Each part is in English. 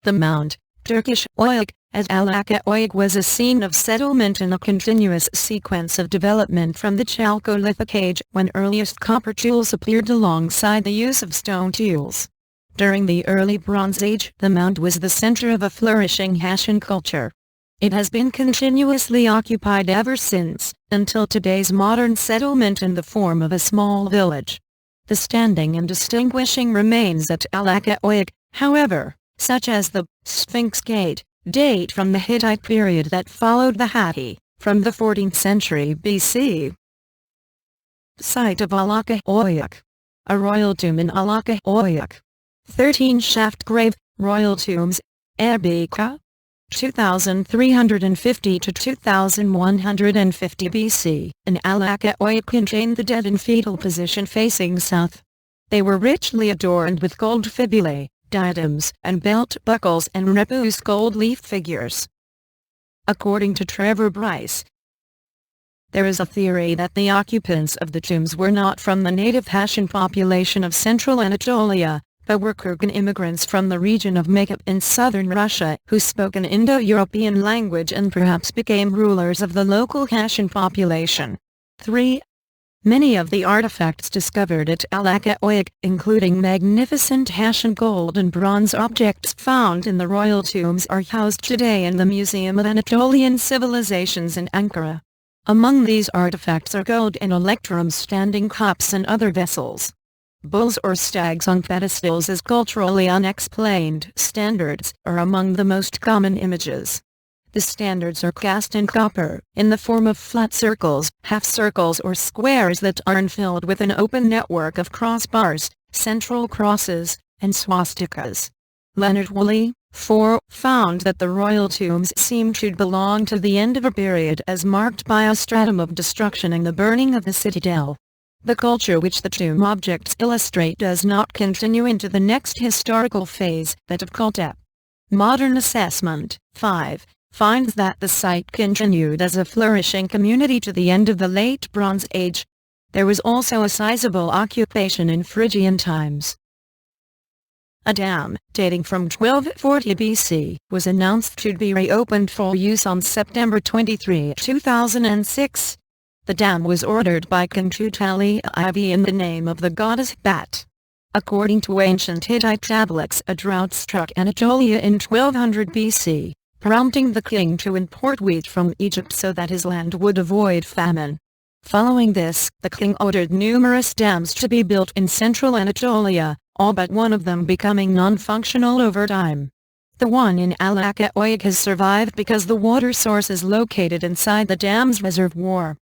The mound, Turkish Höyük, as Alacahöyük, was a scene of settlement in a continuous sequence of development from the Chalcolithic age, when earliest copper tools appeared alongside the use of stone tools. During the early Bronze Age, the mound was the center of a flourishing Haitian culture. It has been continuously occupied ever since, until today's modern settlement in the form of a small village. The standing and distinguishing remains at Alacahöyük, however, such as the Sphinx Gate, date from the Hittite period that followed the Hatti, from the 14th century BC. Site of Alaca Höyük. A royal tomb in Alaca Höyük. 13-shaft grave, royal tombs, Erbika. 2350 to 2150 BC, and Alacahöyük contained the dead in fetal position facing south. They were richly adorned with gold fibulae, diadems, and belt buckles and repoussed gold leaf figures. According to Trevor Bryce, there is a theory that the occupants of the tombs were not from the native Haitian population of central Anatolia, but were Kurgan immigrants from the region of Makop in southern Russia who spoke an Indo-European language and perhaps became rulers of the local Haitian population. 3. Many of the artifacts discovered at Alacahöyük, including magnificent Haitian gold and bronze objects found in the royal tombs, are housed today in the Museum of Anatolian Civilizations in Ankara. Among these artifacts are gold and electrum standing cups and other vessels. Bulls or stags on pedestals as culturally unexplained standards are among the most common images. The standards are cast in copper, in the form of flat circles, half circles or squares that are infilled with an open network of crossbars, central crosses, and swastikas. Leonard Woolley, 4, found that the royal tombs seem to belong to the end of a period as marked by a stratum of destruction and the burning of the citadel. The culture which the tomb objects illustrate does not continue into the next historical phase, that of Kultep. Modern assessment, 5, finds that the site continued as a flourishing community to the end of the late Bronze Age. There was also a sizable occupation in Phrygian times. A dam, dating from 1240 BC, was announced to be reopened for use on September 23, 2006. The dam was ordered by King Tawiniya in the name of the goddess Bat. According to ancient Hittite tablets, a drought struck Anatolia in 1200 BC, prompting the king to import wheat from Egypt so that his land would avoid famine. Following this, the king ordered numerous dams to be built in central Anatolia, all but one of them becoming non-functional over time. The one in Alacahöyük has survived because the water source is located inside the dam's reservoir.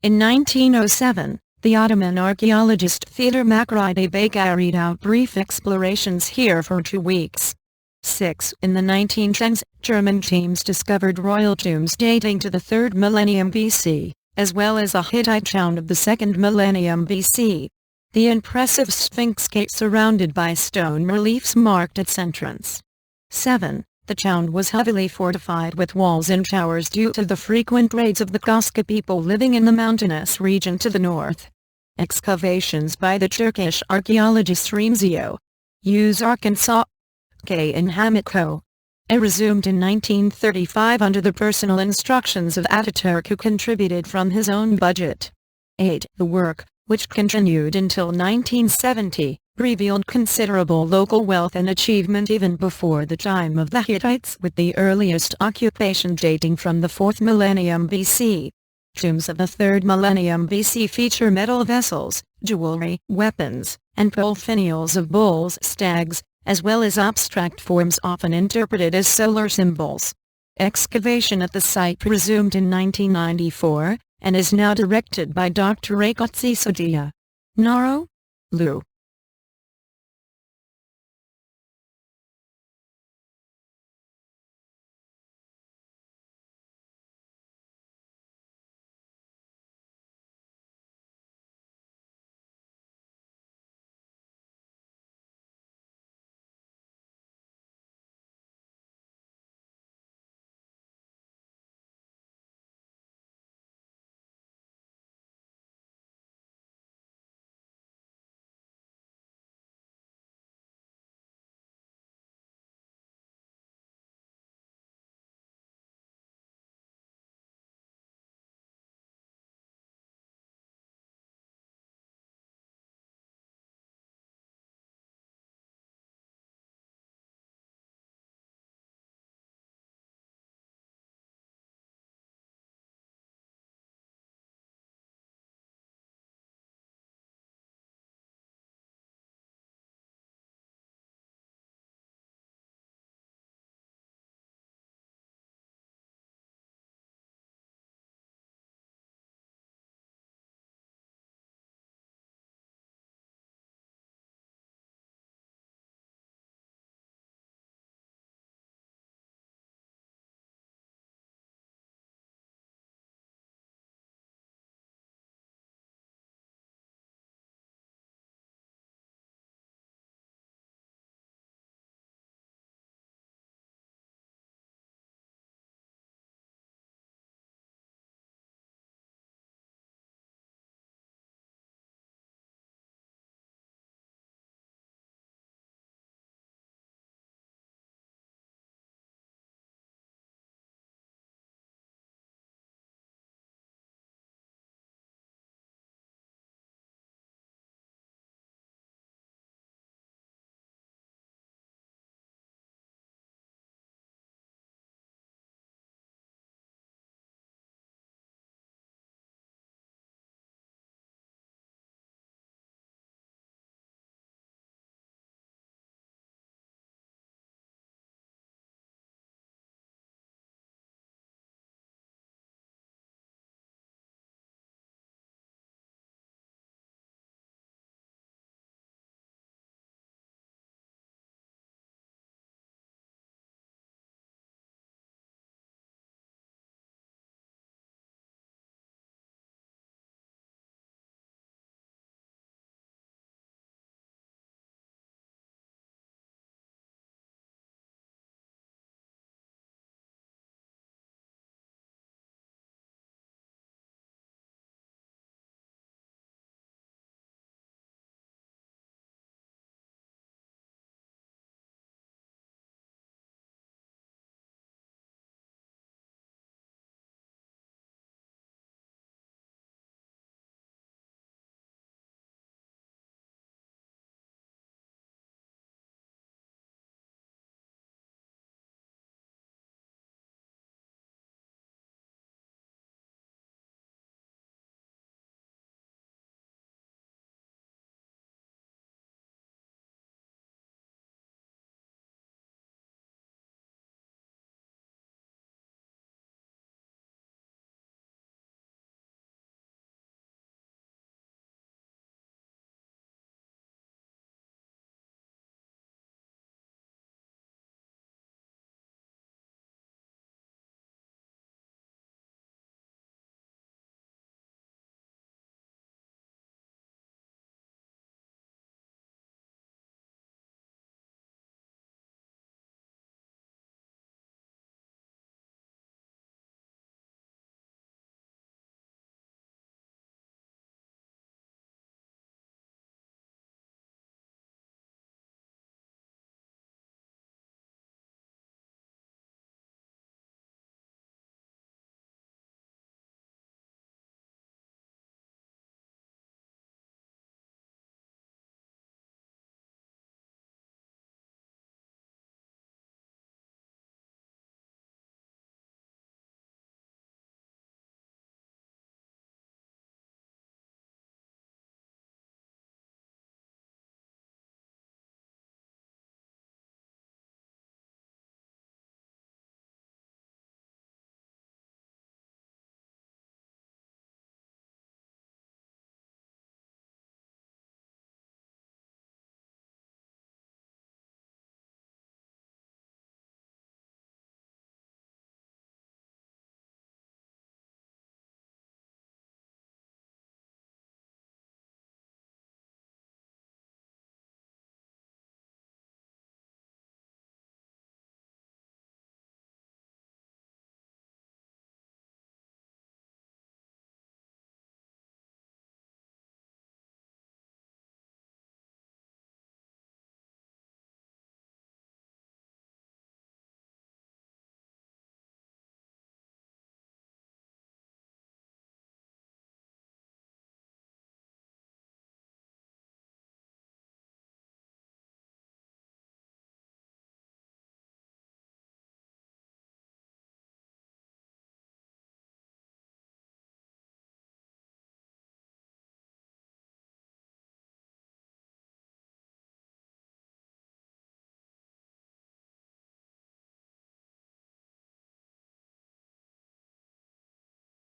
In 1907, the Ottoman archaeologist Fedor Makridi Bey carried out brief explorations here for 2 weeks. 6. In the 1910s, German teams discovered royal tombs dating to the 3rd millennium BC, as well as a Hittite town of the 2nd millennium BC. The impressive Sphinx Gate surrounded by stone reliefs marked its entrance. 7. The town was heavily fortified with walls and towers due to the frequent raids of the Koska people living in the mountainous region to the north. Excavations by the Turkish archaeologist Remzio Use Arkansas K. in Hamiko resumed in 1935 under the personal instructions of Ataturk, who contributed from his own budget. 8. The work, which continued until 1970, revealed considerable local wealth and achievement even before the time of the Hittites, with the earliest occupation dating from the 4th millennium BC. Tombs of the 3rd millennium BC feature metal vessels, jewelry, weapons, and polyphenols of bulls, stags, as well as abstract forms often interpreted as solar symbols. Excavation at the site resumed in 1994, and is now directed by Dr. Rekotsi Sodia. Naro? Lu.